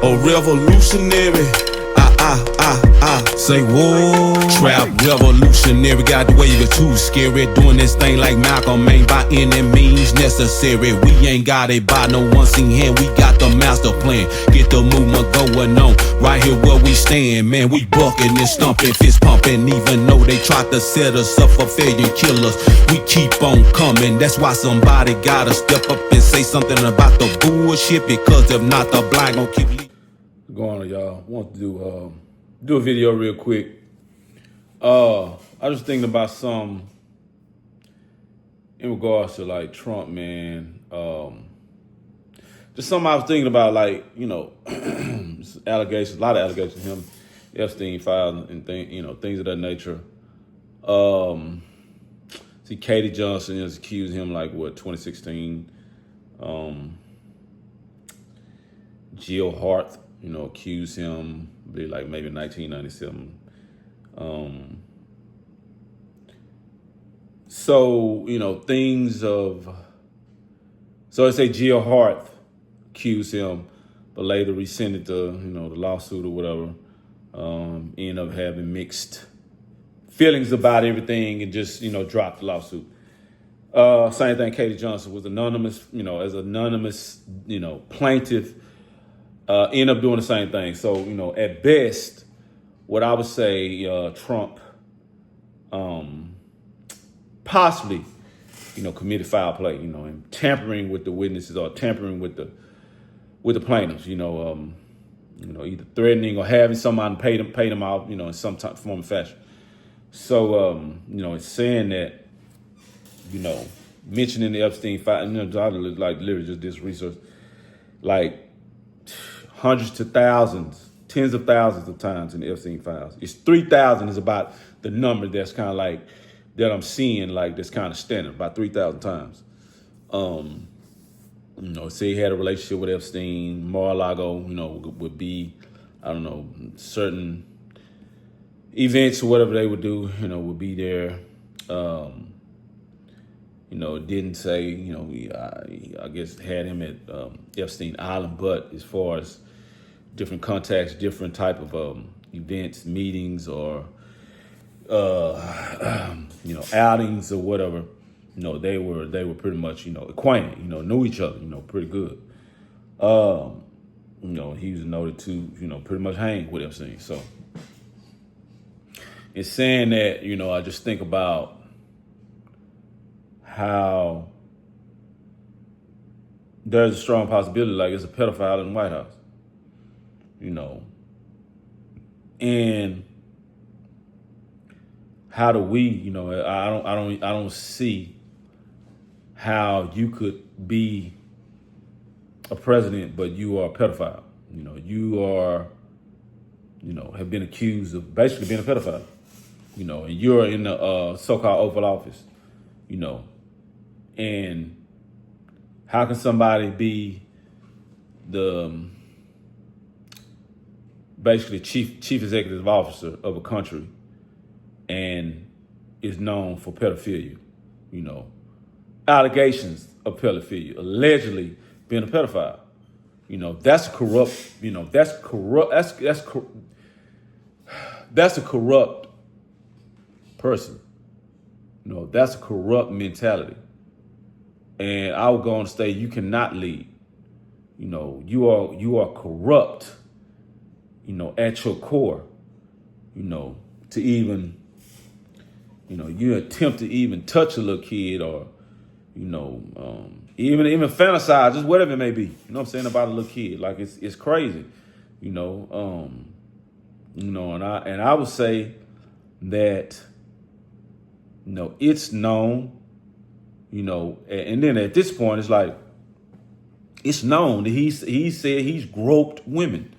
A revolutionary. Say whoa. Trap revolutionary. Got the wave of too scary. Doing this thing like Malcolm ain't by any means necessary. We ain't got it by no one seen hand. We got the master plan. Get the movement going on. Right here where we stand, man. We bucking and stumping, fist pumping. Even though they tried to set us up for failure and kill us, we keep on coming. That's why somebody gotta step up and say something about the bullshit. Because if not, the blind gon' keep leaving. Go on, y'all. Want to do a video real quick. I was thinking about some in regards to like Trump, man. Just something I was thinking about, like, you know, allegations, a lot of allegations, him, Epstein file and things of that nature. See, Katie Johnson has accused him, like, what, 2016. Jill Hart, accused him, I believe, like maybe 1997. So I say Jill Hart accused him, but later rescinded the lawsuit or whatever. Ended up having mixed feelings about everything and just, dropped the lawsuit. Same thing, Katie Johnson was anonymous, as anonymous, plaintiff, end up doing the same thing. So, at best, what I would say, Trump possibly, committed foul play, and tampering with the witnesses or tampering with the plaintiffs, either threatening or having somebody pay them out, in some type, form of fashion. So, it's saying that, mentioning the Epstein file, like literally just this research, like hundreds to thousands, tens of thousands of times in the Epstein files. It's 3,000 is about the number that's kind of like, that I'm seeing, like, that's kind of standard, about 3,000 times. Say he had a relationship with Epstein, Mar-a-Lago, would be, I don't know, certain events or whatever they would do, would be there. Didn't say, I guess had him at Epstein Island, but as far as different contacts, different type of events, meetings, or outings or whatever, they were pretty much, acquainted, knew each other, pretty good. He was noted to, pretty much hang with Epstein. So in saying that, I just think about how there's a strong possibility, like, it's a pedophile in the White House, and how do we, I don't see how you could be a president, but you are a pedophile. You are, have been accused of basically being a pedophile, and you're in the so-called Oval Office, and how can somebody be the basically chief executive officer of a country and is known for pedophilia, allegations of pedophilia, allegedly being a pedophile, that's corrupt, that's a corrupt person, that's a corrupt mentality. And I would go on to say, you cannot lead, you are corrupt, at your core, to even, you attempt to even touch a little kid or, even fantasize, just whatever it may be, what I'm saying, about a little kid. Like, it's crazy, and I would say that, it's known, and then at this point, it's like, it's known that he said he's groped women.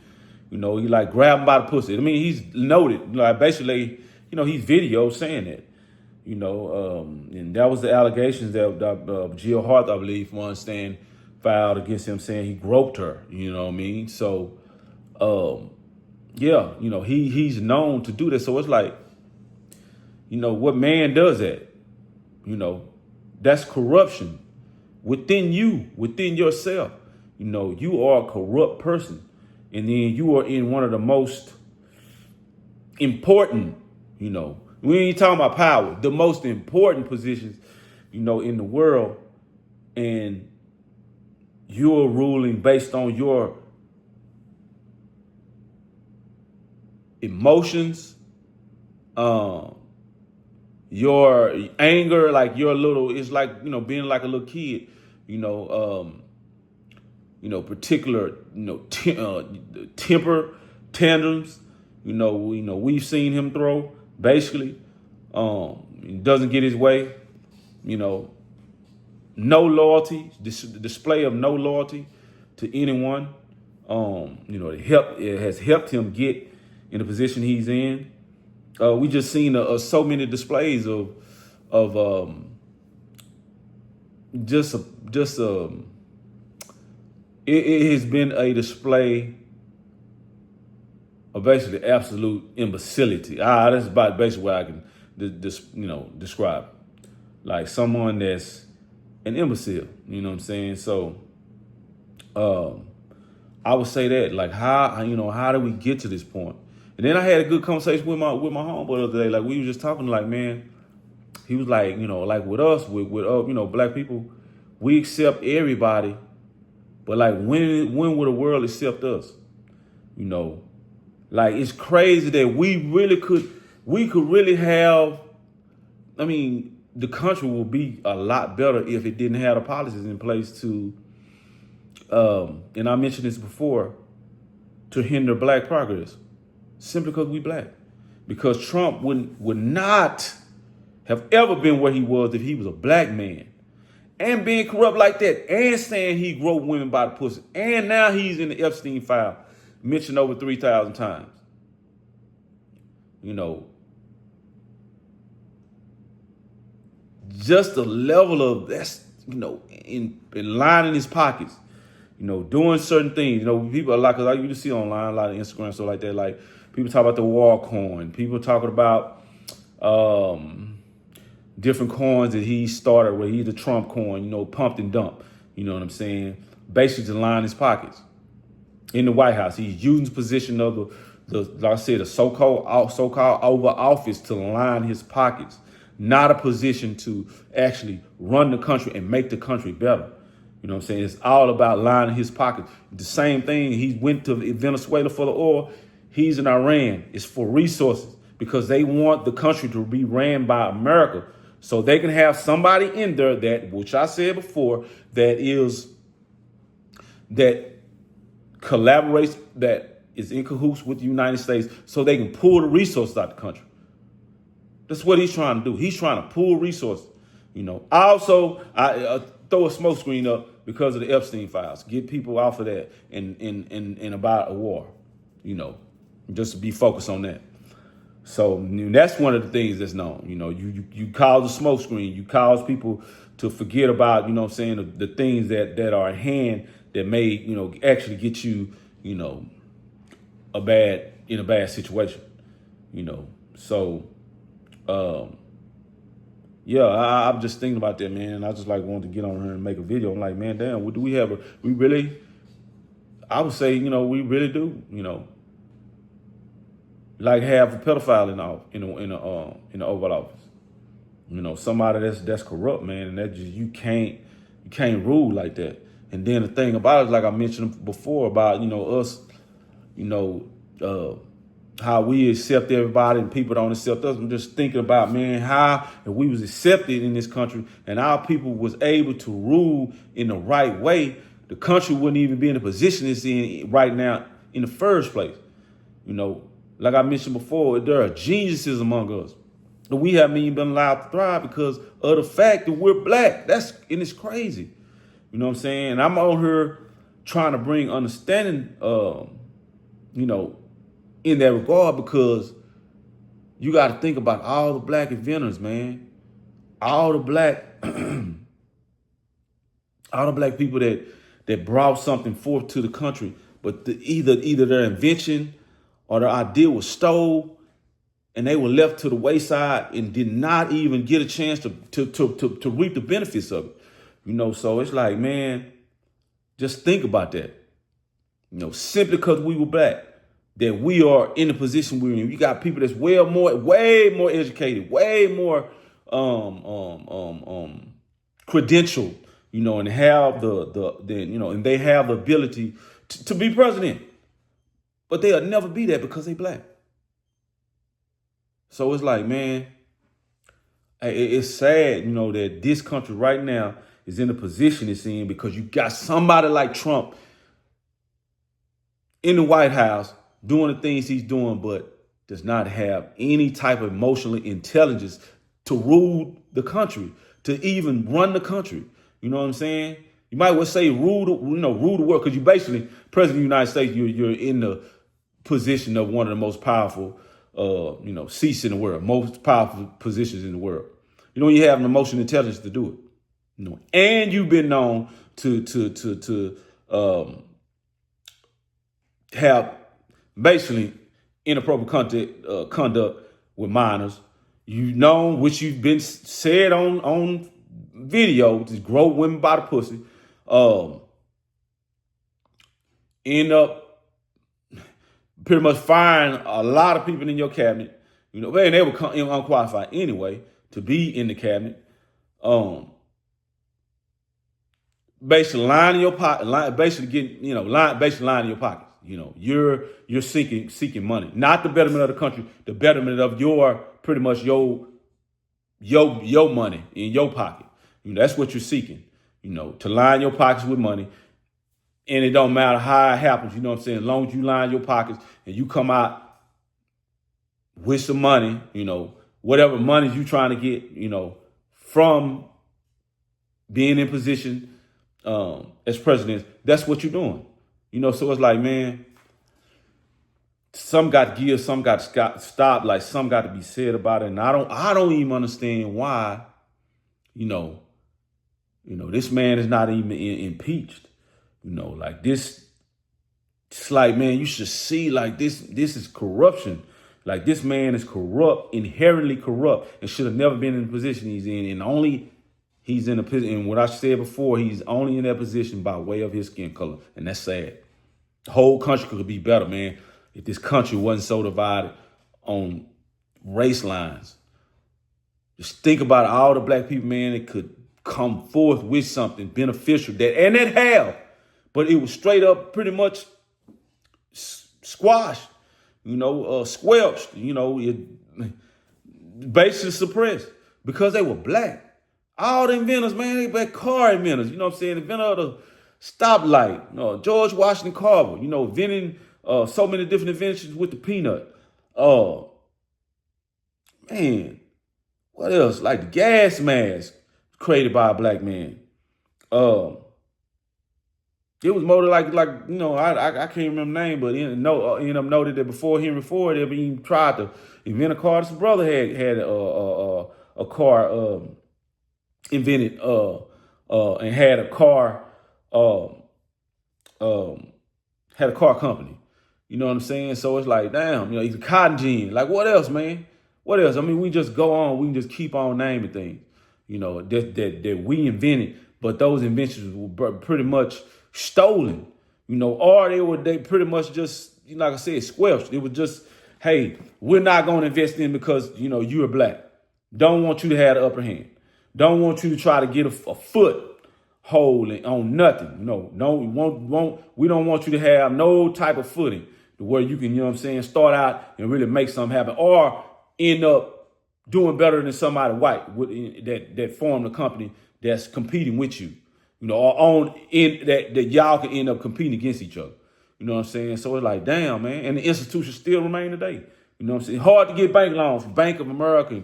He like grabbed them by the pussy. I mean, he's noted, like, basically, he's videoed saying that, and that was the allegations that Jill Hart, I believe, from understand, filed against him, saying he groped her. You know what I mean? So, he's known to do this. So it's like, what man does that? That's corruption within you, within yourself. You are a corrupt person. And then you are in one of the most important, we ain't talking about power, the most important positions, in the world. And you're ruling based on your emotions, your anger, like it's like, being like a little kid, particular, temper tantrums, we've seen him throw basically, he doesn't get his way, no loyalty, display of no loyalty to anyone. It has helped him get in the position he's in. We just seen so many displays of it has been a display of basically absolute imbecility. That's about basically what I can describe. Like someone that's an imbecile, you know what I'm saying? So I would say that, like, how do we get to this point? And then I had a good conversation with my homeboy the other day. Like, we were just talking, like, man, he was like, like with us, with black people, we accept everybody, but like when will the world accept us? Like, it's crazy that we could really have, the country will be a lot better if it didn't have the policies in place to, and I mentioned this before, to hinder black progress, simply because we black. Because Trump would not have ever been where he was if he was a black man. And being corrupt like that, and saying he groped women by the pussy, and now he's in the Epstein file, mentioned over 3,000 times. Just the level of that's, in lining his pockets, doing certain things. People are like you just see online a lot of Instagram stuff like that. Like people talk about the war coin. People talking about different coins that he started, where he's the Trump coin, pumped and dumped. You know what I'm saying? Basically to line his pockets. In the White House, he's using his position of like I said, the so-called Oval Office to line his pockets, not a position to actually run the country and make the country better. You know what I'm saying? It's all about lining his pockets. The same thing, he went to Venezuela for the oil. He's in Iran. It's for resources because they want the country to be ran by America. So they can have somebody in there that, which I said before, that collaborates, that is in cahoots with the United States, so they can pull the resources out of the country. That's what he's trying to do. He's trying to pull resources. Also, I throw a smoke screen up because of the Epstein files. Get people off of that and about a war. Just to be focused on that. So that's one of the things that's known. You cause a smoke screen. You cause people to forget about, the things that are at hand that may, actually get you, in a bad situation. So yeah, I'm just thinking about that, man. And I just wanted to get on here and make a video. I'm like, man, damn, do we have we really, I would say, we really do, like have a pedophile in the Oval Office. Somebody that's corrupt, man, and that just you can't rule like that. And then the thing about it, like I mentioned before, about us, how we accept everybody and people don't accept us. I'm just thinking about, man, how if we was accepted in this country and our people was able to rule in the right way, the country wouldn't even be in the position it's in right now in the first place. Like I mentioned before, there are geniuses among us. But we haven't even been allowed to thrive because of the fact that we're black. And it's crazy. You know what I'm saying? And I'm on here trying to bring understanding, in that regard, because you got to think about all the black inventors, man. All the black, all the black people that brought something forth to the country, but either their invention or their idea was stole, and they were left to the wayside and did not even get a chance to reap the benefits of it. So it's like, man, just think about that. simply because we were black, that we are in the position we're in. You got people that's way more educated, way more credentialed, and have and they have the ability to be president. But they'll never be that because they black. So it's like, man, it's sad, that this country right now is in the position it's in because you got somebody like Trump in the White House doing the things he's doing, but does not have any type of emotional intelligence to rule the country, to even run the country. You know what I'm saying? You might well say rule the world, because you basically, President of the United States, you're in the position of one of the most powerful, seats in the world, most powerful positions in the world. You have an emotional intelligence to do it. And you've been known to have basically inappropriate conduct with minors. Which you've been said on video, to grow women by the pussy. End up pretty much firing a lot of people in your cabinet. They were unqualified anyway to be in the cabinet. Basically lying in your pocket, basically getting, lying in your pockets. You're seeking money, not the betterment of the country, the betterment of your money in your pocket. That's what you're seeking, to line your pockets with money. And it don't matter how it happens, as long as you line your pockets and you come out with some money, whatever money you trying to get, from being in position as president, that's what you're doing. So it's like, man, some got to give, some got to stop, like some got to be said about it. And I don't even understand why, this man is not even impeached. Like this, it's like, man, you should see, like, this is corruption. Like, this man is corrupt, inherently corrupt, and should have never been in the position he's in. And only he's in a position, and what I said before, he's only in that position by way of his skin color. And that's sad. The whole country could be better, man, if this country wasn't so divided on race lines. Just think about all the black people, man, that could come forth with something beneficial and it have, but it was straight up pretty much squashed, squelched, basically suppressed because they were black. All the inventors, man, they black car inventors, inventor of the stoplight, George Washington Carver, inventing so many different inventions with the peanut. Man, what else? Like the gas mask created by a black man. It was more like I can't remember the name, but ended up noted that before Henry Ford ever even tried to invent a car, his brother had a car invented and had a car company. You know what I'm saying? So it's like, damn, he's a cotton gin. Like, what else, man? What else? I mean, we just go on. We can just keep on naming things, that we invented, but those inventions were pretty much stolen, or they pretty much just, like I said, squelched. It was just, hey, we're not going to invest in because, you're black. Don't want you to have the upper hand. Don't want you to try to get a foothold on nothing. We don't want you to have no type of footing to where you can, start out and really make something happen or end up doing better than somebody white that formed a company that's competing with you, or that y'all can end up competing against each other. You know what I'm saying? So it's like, damn, man. And the institutions still remain today. You know what I'm saying? Hard to get bank loans from Bank of America,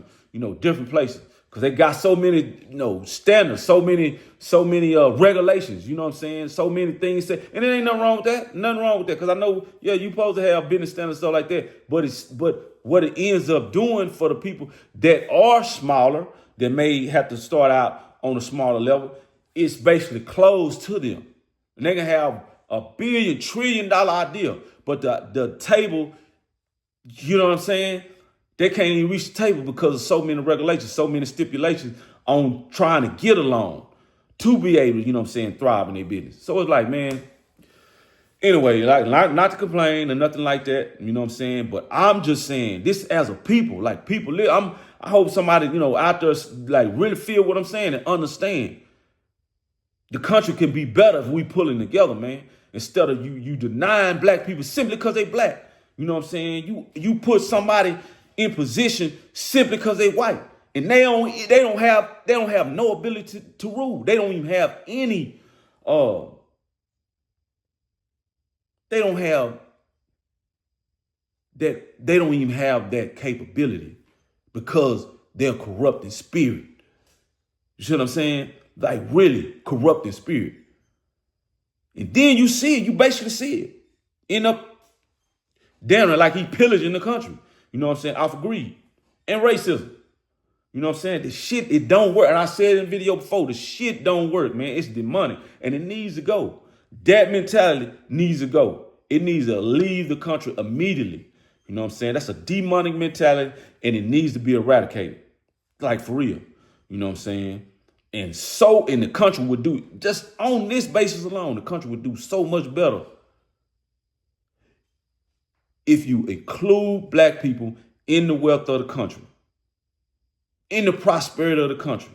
different places. Because they got so many, standards, so many regulations, you know what I'm saying? So many things. And there ain't nothing wrong with that. Nothing wrong with that. Because I know, you're supposed to have business standards, stuff like that. But what it ends up doing for the people that are smaller, that may have to start out on a smaller level, it's basically closed to them. And they can have a $1 trillion idea. But the table, you know what I'm saying? They can't even reach the table because of so many regulations, so many stipulations on trying to get a loan to be able, thrive in their business. So it's like, man, Anyway, like not to complain or nothing like that, you know what I'm saying? But I'm just saying this as a people, like people live. I hope somebody, out there like really feel what I'm saying and understand. The country can be better if we pulling together, man. Instead of you denying black people simply because they black. You know what I'm saying? You put somebody in position simply because they white. And they don't have no ability to rule. They don't even have any they don't have they don't even have that capability because they're corrupt in spirit. You see what I'm saying? Like really corrupt in spirit. And then you see it, you basically see it. End up damn like he pillaging the country. You know what I'm saying? Off of greed and racism. You know what I'm saying? The shit, it don't work. And I said in the video before, the shit don't work, man. It's demonic. And it needs to go. That mentality needs to go. It needs to leave the country immediately. You know what I'm saying? That's a demonic mentality and it needs to be eradicated. Like for real. You know what I'm saying? And the country would do, just on this basis alone, the country would do so much better if you include black people in the wealth of the country, in the prosperity of the country,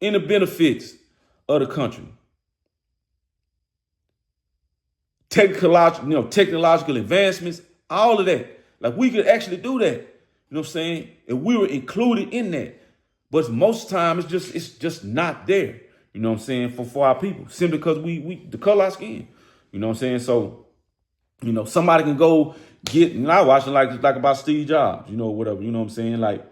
in the benefits of the country. Technological advancements, all of that. Like we could actually do that. You know what I'm saying? If we were included in that. But most of the time it's just not there. You know what I'm saying? For our people. Simply because we the color our skin. You know what I'm saying? So, somebody can go get, and I watching like about Steve Jobs, whatever, you know what I'm saying? Like,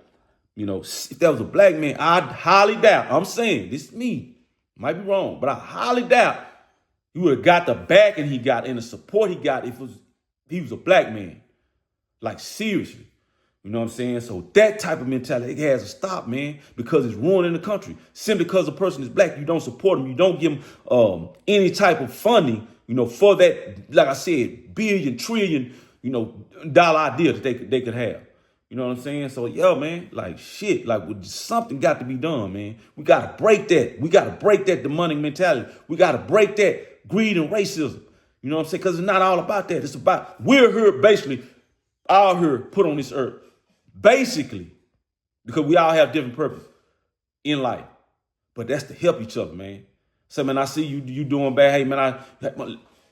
if that was a black man, I'd highly doubt. I'm saying, this is me. Might be wrong, but I highly doubt he would have got the backing he got and the support he got if he was a black man. Like, seriously. You know what I'm saying? So that type of mentality, it has to stop, man, because it's ruining the country. Simply because a person is black, you don't support him. You don't give him any type of funding, for that, like I said, billion, trillion, dollar idea that they could have. You know what I'm saying? So, yeah, man, like shit, like something got to be done, man. We got to break that. We got to break that demonic mentality. We got to break that greed and racism. You know what I'm saying? Because it's not all about that. It's about, we're here basically, all here put on this earth. Basically, because we all have different purpose in life. But that's to help each other, man. So, man, I see you doing bad. Hey, man,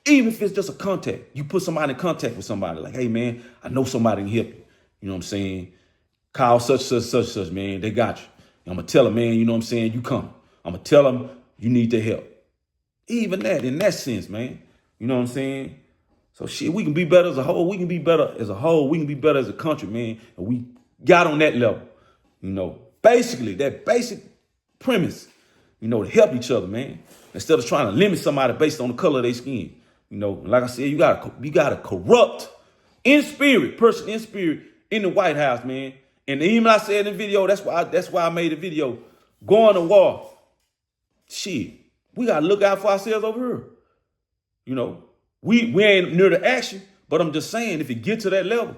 even if it's just a contact, you put somebody in contact with somebody. Like, hey, man, I know somebody can help you. You know what I'm saying? Call such, man. They got you. I'm going to tell them, man, you know what I'm saying? You come. I'm going to tell them you need their help. Even that, in that sense, man. You know what I'm saying? So, shit, we can be better as a whole. We can be better as a whole. We can be better as a country, man. And we got on that level. Basically, that basic premise, to help each other, man. Instead of trying to limit somebody based on the color of their skin. Like I said, you gotta corrupt person in spirit in the White House, man. And even I said in the video, that's why I made the video. Going to war. Shit, we gotta look out for ourselves over here. We ain't near the action, but I'm just saying, if it get to that level,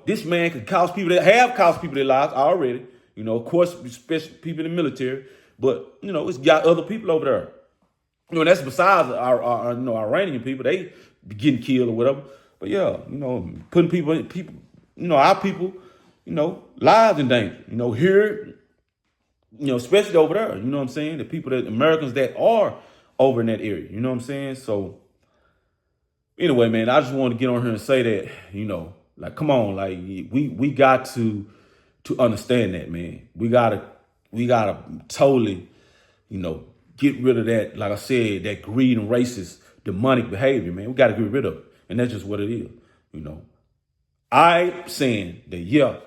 this man could cost people that have cost people their lives already. Of course, especially people in the military, but it's got other people over there. That's besides our Iranian people. They be getting killed or whatever. But yeah, putting people, our people, lives in danger. Here, especially over there. You know what I'm saying? The people Americans that are over in that area. You know what I'm saying? So anyway, man, I just want to get on here and say that, like, come on, like we got to understand that, man. We gotta totally, get rid of that, like I said, that greed and racist demonic behavior, man. We gotta get rid of it. And that's just what it is, I saying that, yeah,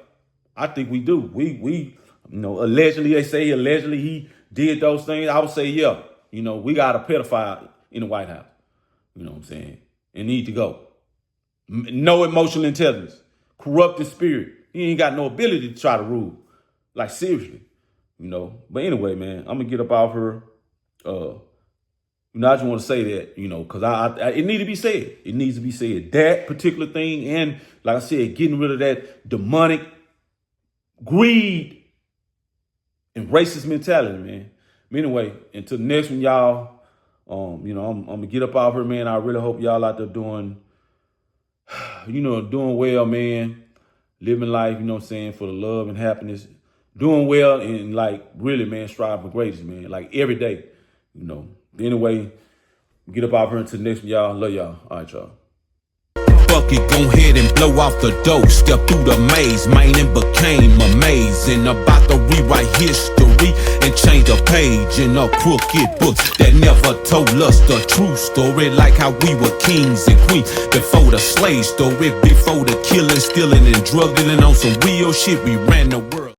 I think we do. We allegedly, they say allegedly he did those things. I would say, yeah, we got a pedophile in the White House. You know what I'm saying? It need to go. No emotional intelligence, corrupted spirit. He ain't got no ability to try to rule. Like, seriously, But anyway, man, I'm gonna get up off her. I just want to say that, because it need to be said. It needs to be said. That particular thing, and like I said, getting rid of that demonic greed and racist mentality, man. But anyway, until the next one, y'all. I'm gonna get up out here, man. I really hope y'all out there doing well, man. Living life, what I'm saying, for the love and happiness. Doing well and like really, man, striving for greatness, man. Like every day, Anyway, get up out here until the next one, y'all. Love y'all. All right, y'all. Fuck it, go ahead and blow off the dough. Step through the maze, man, and became amazing. About to rewrite history and change the page in a crooked book that never told us the true story. Like how we were kings and queens before the slave story, before the killing, stealing, and drug dealing on some real shit. We ran the world.